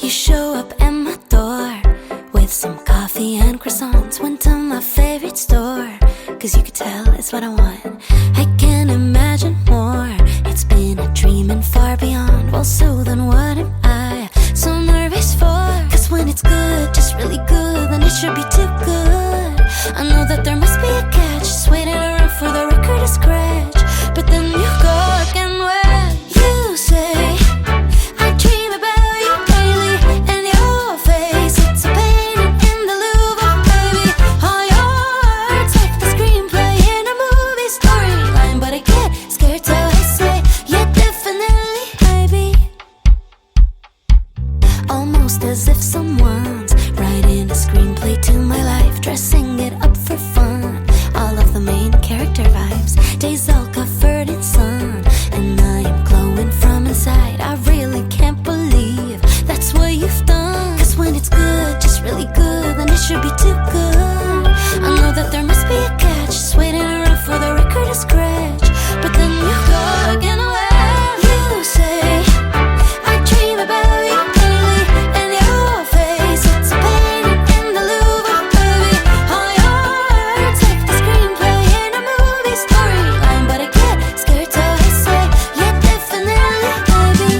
You show up at my door with some coffee and croissants. Went to my favorite store, cause you could tell it's what I want. I can't imagine more. It's been a dream and far beyond. Well, so then what am I so nervous for? Cause when it's good, just really good, then it should be too good. I know that there must be a catch, just waiting around for the record to scratch. But then you go again when you say I dream about you daily, and your face, it's a painting in the Louvre, baby. All your words like the screenplay in a movie storyline. But I get scared, so I say, yeah, definitely, baby. Almost as if someone's writing a screenplay to my life, dressing it up for fun. All of the main character vibes, days all covered in sun, and I am glowing from inside. I really can't believe that's what you've done. Cause when it's good, just really good, then it should be too good. I know that there must be a catch, just waiting around for the record to scratch. But then you go again when you say I dream about you daily, and your face, it's a painting in the Louvre, baby. All your words like the screenplay in a movie storyline. But I get scared, so I say, yeah, definitely, baby.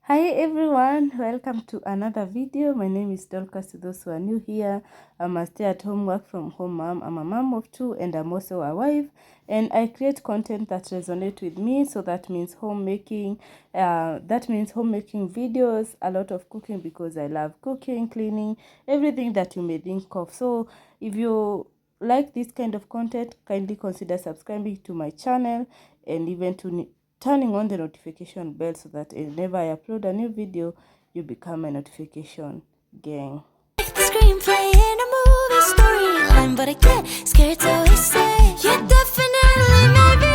Hi everyone, welcome to another video. My name is Dorcas. To those who are new here, I'm a stay-at-home work from home mom. I'm a mom of two and I'm also a wife, and I create content that resonates with me. So that means homemaking, videos, a lot of cooking because I love cooking, cleaning, everything that you may think of. So if you like this kind of content, kindly consider subscribing to my channel and even to turning on the notification bell so that whenever I upload a new video, you become a notification gang. Like the screenplay in a movie storyline. But I get scared, so I say, yeah, definitely, maybe.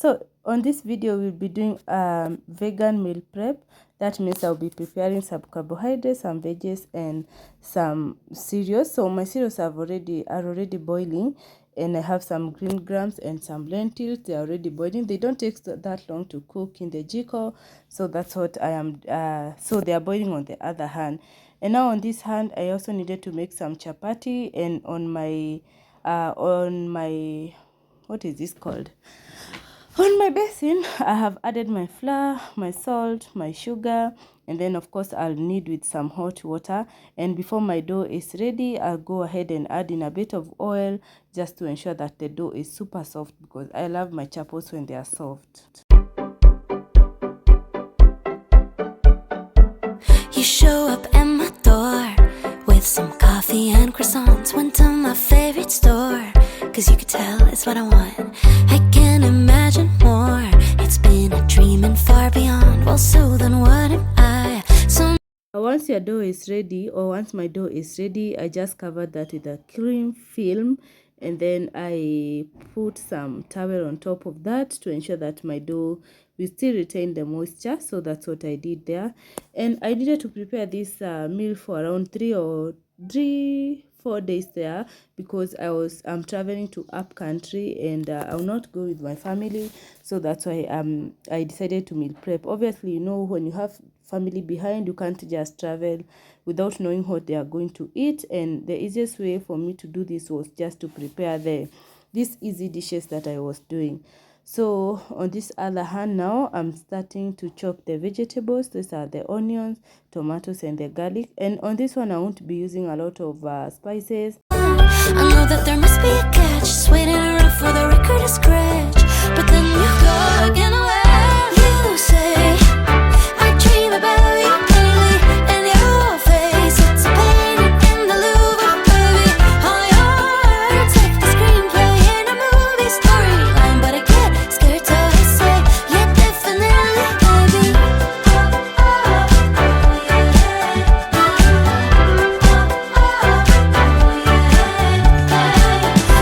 So on this video, we'll be doing vegan meal prep. That means I'll be preparing some carbohydrates, some veggies, and some cereals. So my cereals are already boiling, and I have some green grams and some lentils. They are already boiling. They don't take that long to cook in the jiko, so that's what I am. So they are boiling on the other hand, and now on this hand, I also needed to make some chapati, and on my what is this called? On my basin, I have added my flour, my salt, my sugar, and then of course I'll knead with some hot water. And before my dough is ready, I'll go ahead and add in a bit of oil just to ensure that the dough is super soft, because I love my chapos when they are soft. You show up at my door with some coffee and croissants. Went to my favorite store, cause you could tell it's what I want. I can't imagine more. It's been a dream and far beyond. Well, so then what am I? So once your dough is ready, or once my dough is ready, I just covered that with a cling film, and then I put some towel on top of that to ensure that my dough will still retain the moisture. So that's what I did there, and I needed to prepare this meal for around 4 days there, because I'm traveling to up country, and I'll not go with my family. So that's why I decided to meal prep. Obviously, you know, when you have family behind, you can't just travel without knowing what they are going to eat, and the easiest way for me to do this was just to prepare these easy dishes that I was doing. So on this other hand, now I'm starting to chop the vegetables. These are the onions, tomatoes, and the garlic. And on this one, I won't be using a lot of spices. I know that there must be a catch, just waiting around for the record to scratch. But then you go again when you say I dream about you daily, and your face, it's a painting in the Louvre, baby. All your words like the screenplay in a movie storyline. But I get scared, so I say, yeah, definitely, baby.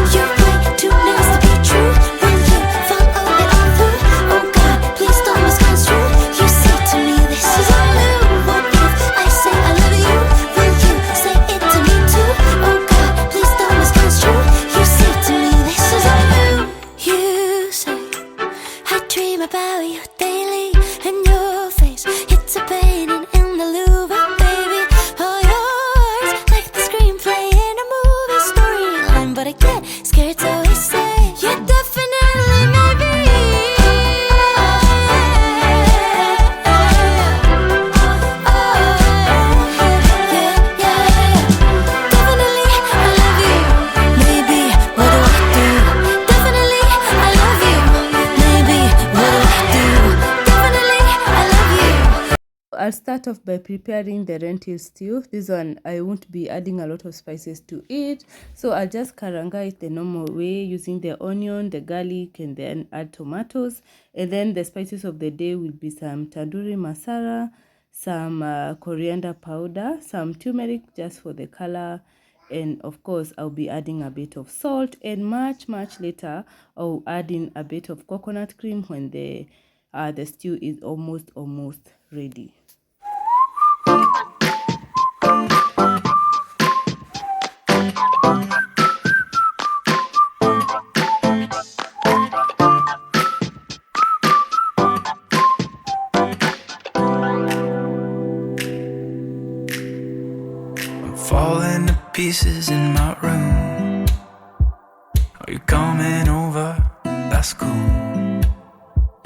You're way too nice to be true when you follow it all through. Oh God, please don't misconstrue. I'll start off by preparing the lentil stew. This one I won't be adding a lot of spices to it, so I'll just karanga it the normal way using the onion, the garlic, and then add tomatoes. And then the spices of the day will be some tandoori masala, some coriander powder, some turmeric just for the color, and of course I'll be adding a bit of salt, and much later I'll add in a bit of coconut cream when the stew is almost ready. Falling to pieces in my room. Are you coming over? That's cool.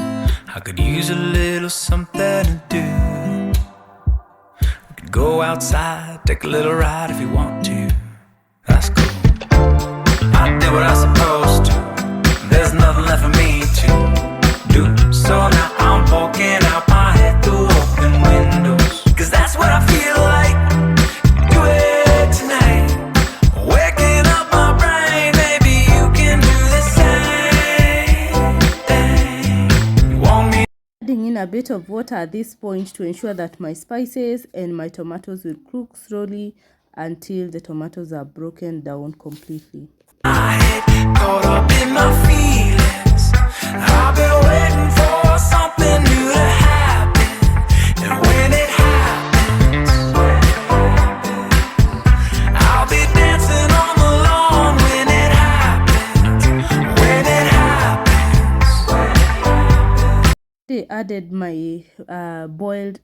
I could use a little something to do. We could go outside, take a little ride if you want to. That's cool. I did what I was supposed to. There's nothing left for me to do. So now I'm poking out my head through open windows, 'cause that's what I feel like. Do it tonight. Waking up my brain, maybe you can do the same thing. You want me? Adding in a bit of water at this point to ensure that my spices and my tomatoes will cook slowly until the tomatoes are broken down completely. My head caught up in my feelings. I've been waiting for something new to happen, and when it happens, I'll be dancing on the lawn. When it happens, when it happens. I added my boiled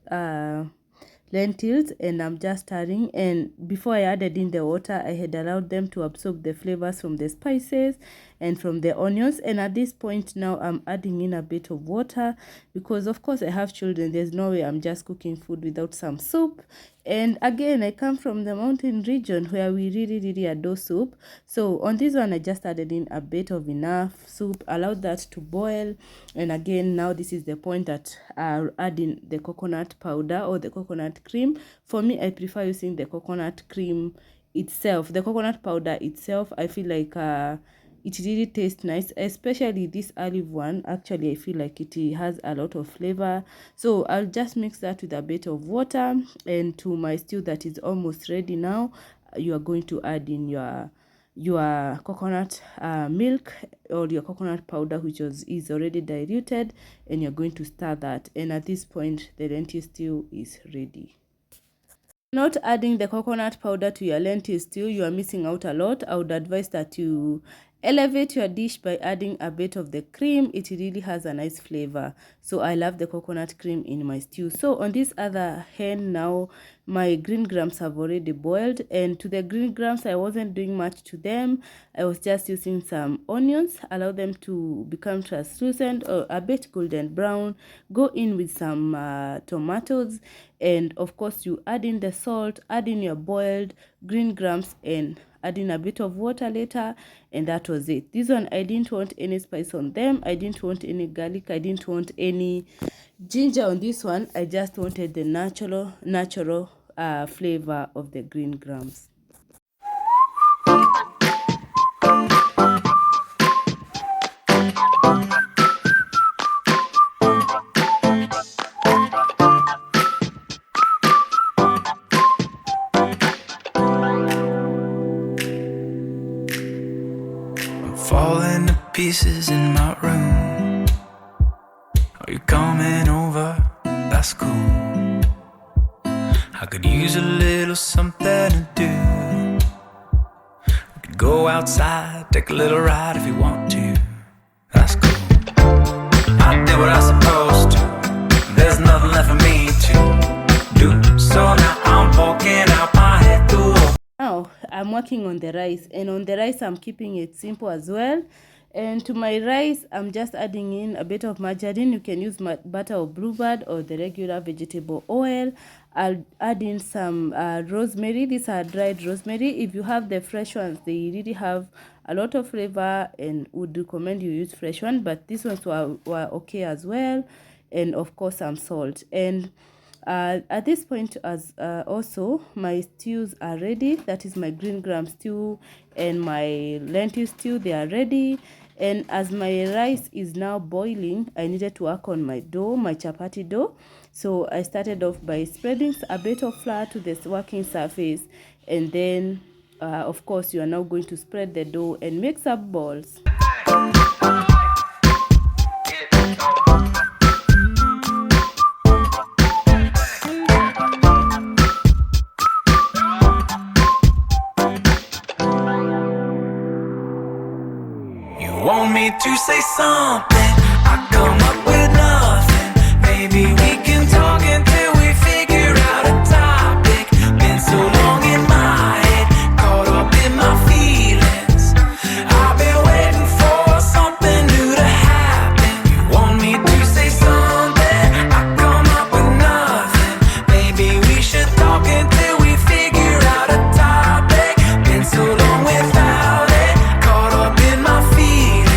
lentils, and I'm just stirring. And before I added in the water, I had allowed them to absorb the flavors from the spices and from the onions. And at this point now I'm adding in a bit of water, because of course I have children. There's no way I'm just cooking food without some soup. And again, I come from the mountain region where we really adore soup. So on this one I just added in a bit of enough soup, allowed that to boil. And again, now this is the point that I'll add in the coconut powder or the coconut cream. For me, I prefer using the coconut cream itself. The coconut powder itself, I feel like it really tastes nice, especially this olive one. Actually, I feel like it has a lot of flavor. So I'll just mix that with a bit of water, and to my stew that is almost ready now, you are going to add in your coconut milk or your coconut powder, which is already diluted, and you're going to stir that. And at this point, the lentil stew is ready. Not adding the coconut powder to your lentil stew, you are missing out a lot. I would advise that you elevate your dish by adding a bit of the cream. It really has a nice flavor. So I love the coconut cream in my stew. So on this other hand now, my green grams have already boiled, and to the green grams I wasn't doing much to them. I was just using some onions, allow them to become translucent or a bit golden brown, go in with some tomatoes, and of course you add in the salt, add in your boiled green grams, and add in a bit of water later, and that was it. This one I didn't want any spice on them. I didn't want any garlic. I didn't want any ginger on this one. I just wanted the natural flavor of the green grams. Falling to pieces in my room. Are you coming over? That's cool. I could use a little something to do. We could go outside, take a little ride if you want to. That's cool. I did what I was supposed to. There's nothing left for me to do. So now I'm poking out my head through. Now I'm working on the rice, and on the rice I'm keeping it simple as well. And to my rice, I'm just adding in a bit of margarine. You can use butter or bluebird or the regular vegetable oil. I'll add in some rosemary. These are dried rosemary. If you have the fresh ones, they really have a lot of flavor, and would recommend you use fresh one, but these ones were okay as well. And of course some salt. And At this point, as also my stews are ready. That is my green gram stew and my lentil stew, they are ready. And as my rice is now boiling, I needed to work on my dough, my chapati dough. So I started off by spreading a bit of flour to this working surface, and then of course you are now going to spread the dough and mix up balls. Want me to say something? I come up with nothing. Maybe we can talk until we figure out a topic. Been so long in my head, caught up in my feelings. I've been waiting for something new to happen. You want me to say something? I come up with nothing. Maybe we should talk until we figure out a topic. Been so long without it, caught up in my feelings.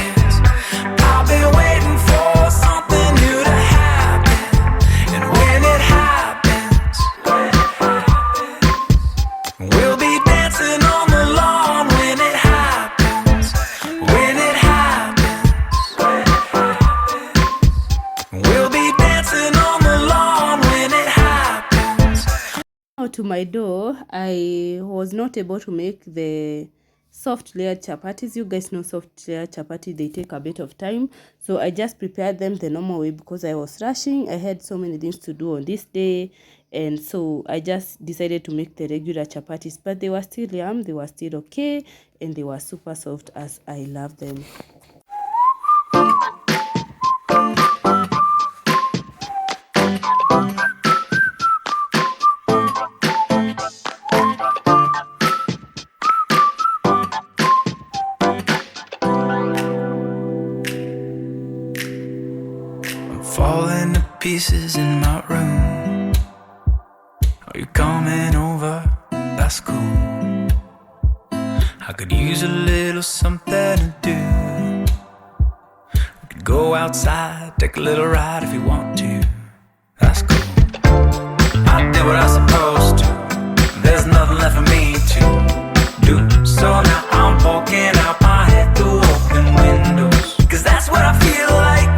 To my dough, I was not able to make the soft layered chapatis. You guys know soft layered chapati, they take a bit of time, so I just prepared them the normal way because I was rushing. I had so many things to do on this day, and so I just decided to make the regular chapatis, but they were still yum, they were still okay, and they were super soft as I love them. Falling to pieces in my room. Are you coming over? That's cool. I could use a little something to do. We could go outside, take a little ride if you want to. That's cool. I did what I was supposed to. There's nothing left for me to do. So now I'm poking out my head through open windows. Cause that's what I feel like.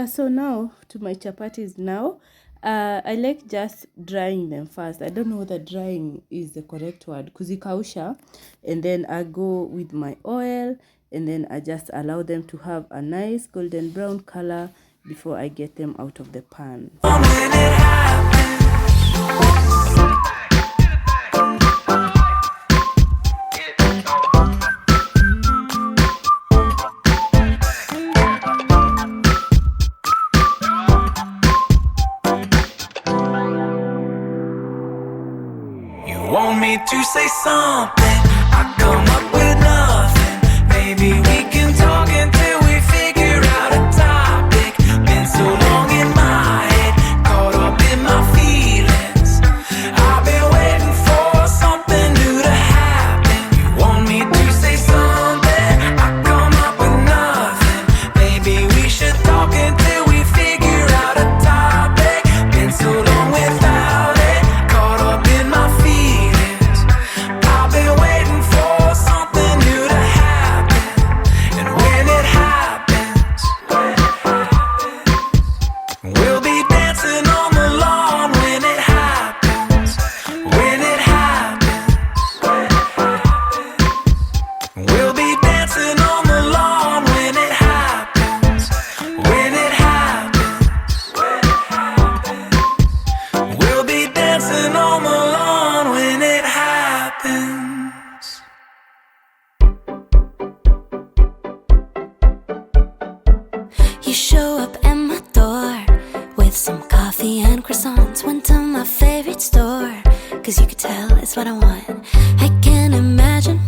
So now to my chapatis now. I like just drying them first. I don't know whether drying is the correct word. Kuzikausha. And then I go with my oil, and then I just allow them to have a nice golden brown color before I get them out of the pan. Want me to say something? I come up with nothing. Maybe we can talk until we figure out a topic. Been so long in my head, caught up in my feelings. I've been waiting for something new to happen. You want me to say something? I come up with nothing. Maybe we should talk until we figure out a topic. Been so long without it, caught up in my feelings. You show up at my door with some coffee and croissants. Went to my favorite store, cause you could tell it's what I want. I can't imagine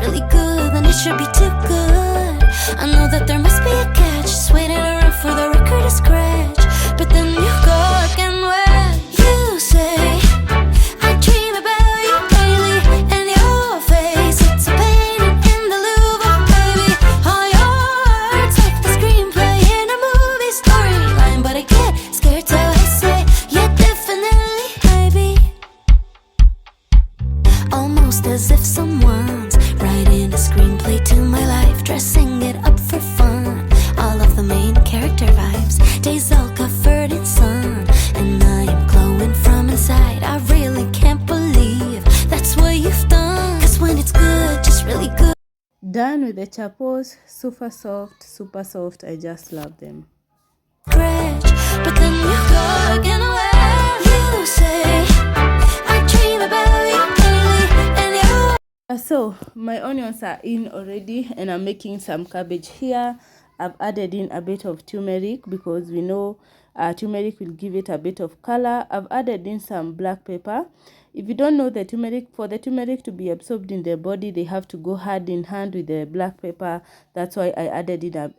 really good, then it should be too good. I know that there must be a catch, just waiting around for the record to scratch. But then you go again when you say, I dream about you daily, and your face, it's a painting in the Louvre, baby. All your words like the screenplay in a movie storyline. But I get scared, so I say, yeah, definitely, baby. Almost as if someone's writing a screenplay to my life, dressing it up for fun. All of the main character vibes, days all covered in sun, and I am glowing from inside. I really can't believe that's what you've done. 'Cause when it's good, just really good. Done with the chapos, super soft. I just love them. Scratch, but then you go again where you say, I dream about you daily, and you. So my onions are in already, and I'm making some cabbage here. I've added in a bit of turmeric because we know turmeric will give it a bit of color. I've added in some black pepper. If you don't know the turmeric, for the turmeric to be absorbed in the body, they have to go hand in hand with the black pepper. That's why I added in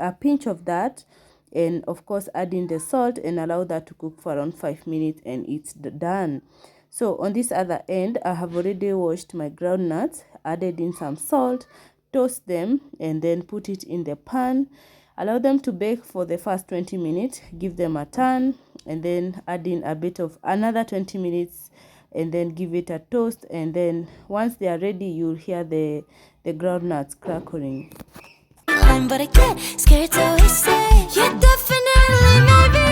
a pinch of that, and of course adding the salt, and allow that to cook for around 5 minutes, and it's done. So on this other end, I have already washed my groundnuts, added in some salt, toast them, and then put it in the pan. Allow them to bake for the first 20 minutes, give them a turn, and then add in a bit of another 20 minutes, and then give it a toast. And then once they are ready, you'll hear the groundnuts crackling. But I get scared, so I say, yeah, definitely, maybe.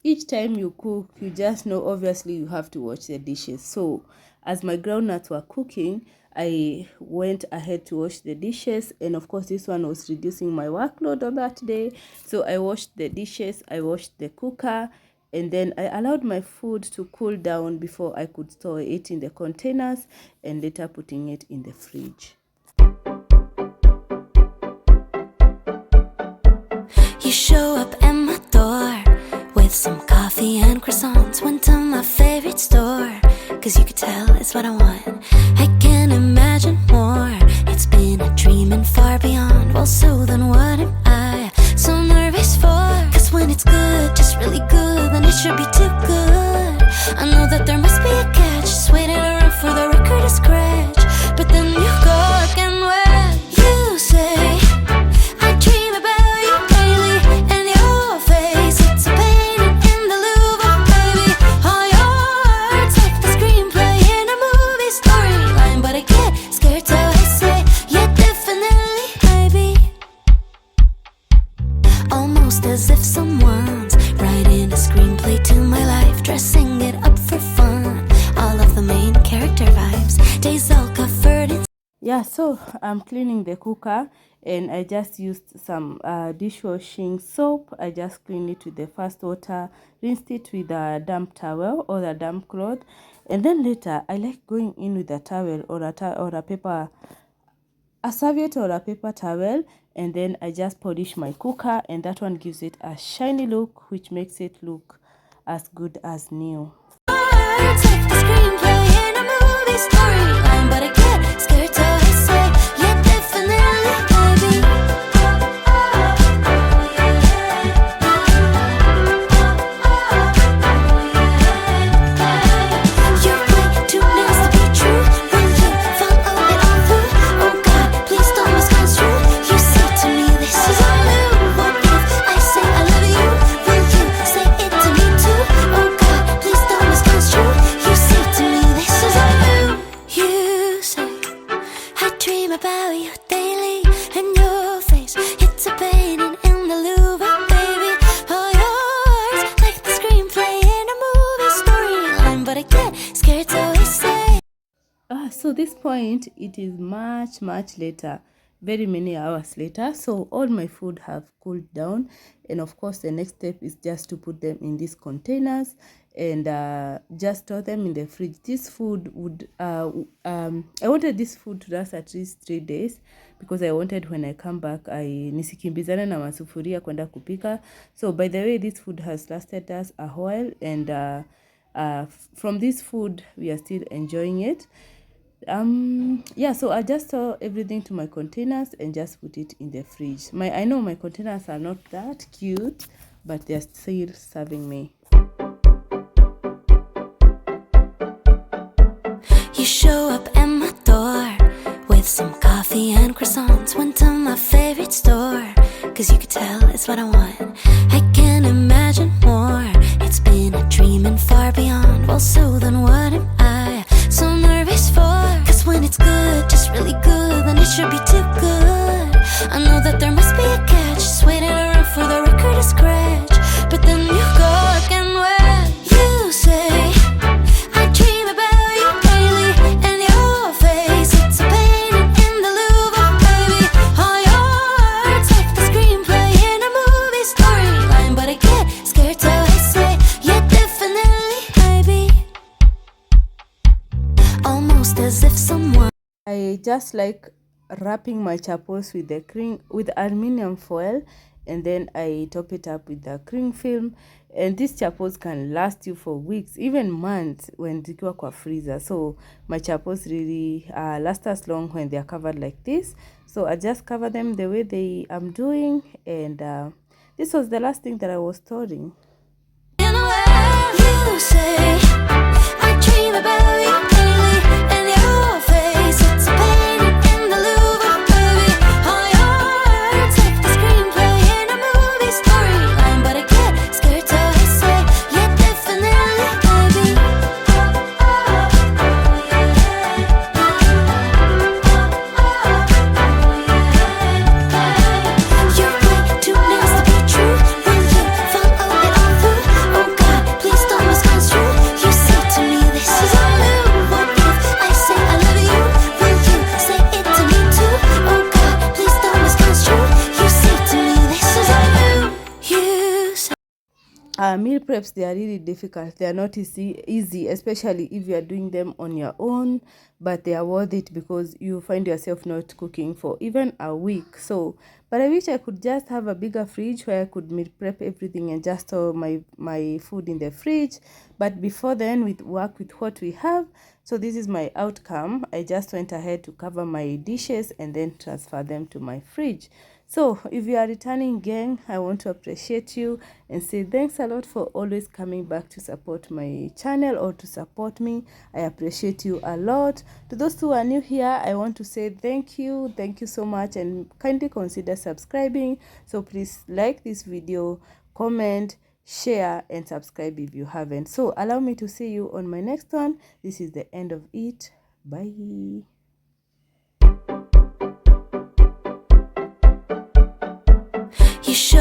Each time you cook, you just know obviously you have to wash the dishes. So as my groundnuts were cooking, I went ahead to wash the dishes, and of course this one was reducing my workload on that day. So I washed the dishes, I washed the cooker, and then I allowed my food to cool down before I could store it in the containers and later putting it in the fridge. You show up at my door with some coffee and croissants. Went to my favorite store, 'cause you could tell it's what I want. I can't imagine more. It's been a dream and far beyond. Well, so then what am I so nervous for? 'Cause when it's good, just really good, then it should be too good. I know that there must be a catch, just waiting around for the record to scratch. But then you go again where you say, I dream about you daily, and your face, it's a painting in the Louvre, baby. All your words like the screenplay in a movie storyline. But I get scared, so I say, yeah, definitely, baby. Almost as if someone's writing a screenplay to my life, dressing it up for fun. All of the main character vibes, days all covered in. Yeah, so I'm cleaning the cooker, and I just used some dishwashing soap. I just cleaned it with the fast water, rinsed it with a damp towel or a damp cloth, and then later I like going in with a towel or a paper, a serviette or a paper towel, and then I just polish my cooker, and that one gives it a shiny look, which makes it look as good as new. Words like the screenplay in a movie storyline. But I get scared, so I say, yeah, definitely, baby. You're way too nice to be true. When you follow it all through, oh God, please don't misconstrue. You say to me, this is all new. What if I say I love you? Will you say it to me too? Oh God, please don't misconstrue. You say to me, this is all new. You say, I dream about you daily, and your face, it's a painting in the Louvre, baby. All your words like the screenplay in a movie storyline. But I get scared, so I say. So this point, it is much later, very many hours later. So all my food have cooled down, and of course the next step is just to put them in these containers and just store them in the fridge. This food would I wanted this food to last at least 3 days, because I wanted when I come back nisikimbizane na masufuria kwenda kupika. So by the way, this food has lasted us a while, and from this food we are still enjoying it. Yeah, so I just store everything to my containers and just put it in the fridge. I know my containers are not that cute, but they're still serving me. You show up at my door with some coffee and croissants. Went to my favorite store, cause you could tell it's what I want. I can't imagine more. It's been a dream and far beyond. Well, so then what am I so nervous for? Cause when it's good, just really good, then it should be too good. I know that there must be a catch, just waiting around for the record to scratch. But then you go again when you say I dream about you daily, and your face, it's a painting in the Louvre, baby. All your words like the screenplay in a movie storyline, but I get scared till I say, yeah, definitely, baby. Almost as if someone I just like wrapping my chapos with the with aluminium foil, and then I top it up with the cling film, and these chapos can last you for weeks, even months when zikiwa kwa freezer. So my chapos really last us long when they are covered like this. So I just cover them the way they am doing, and this was the last thing that I was storing. in a way you say I dream about you daily, and your face, it's a painting in the Louvre, baby. All your words like the screenplay in a movie storyline, but I get scared till I say, yeah, definitely, baby. You're way too nice to be true. Will you follow it all through? Oh God, please don't misconstrue. You say to me, this is all new. What if I say I love you? Will you say it to me too? Oh God, please don't misconstrue. You say to me, this is all new. You say Meal preps, they are really difficult. They are not easy, especially if you are doing them on your own, but they are worth it because you find yourself not cooking for even a week. So, but I wish I could just have a bigger fridge where I could meal prep everything and just store my food in the fridge. But before then, we work with what we have. So this is my outcome. I just went ahead to cover my dishes and then transfer them to my fridge. So if you are returning, gang, I want to appreciate you and say thanks a lot for always coming back to support my channel or to support me. I appreciate you a lot. To those who are new here, I want to say thank you so much, and kindly consider subscribing. So please like this video, comment, share and subscribe if you haven't. So allow me to see you on my next one. This is the end of it. Bye. you show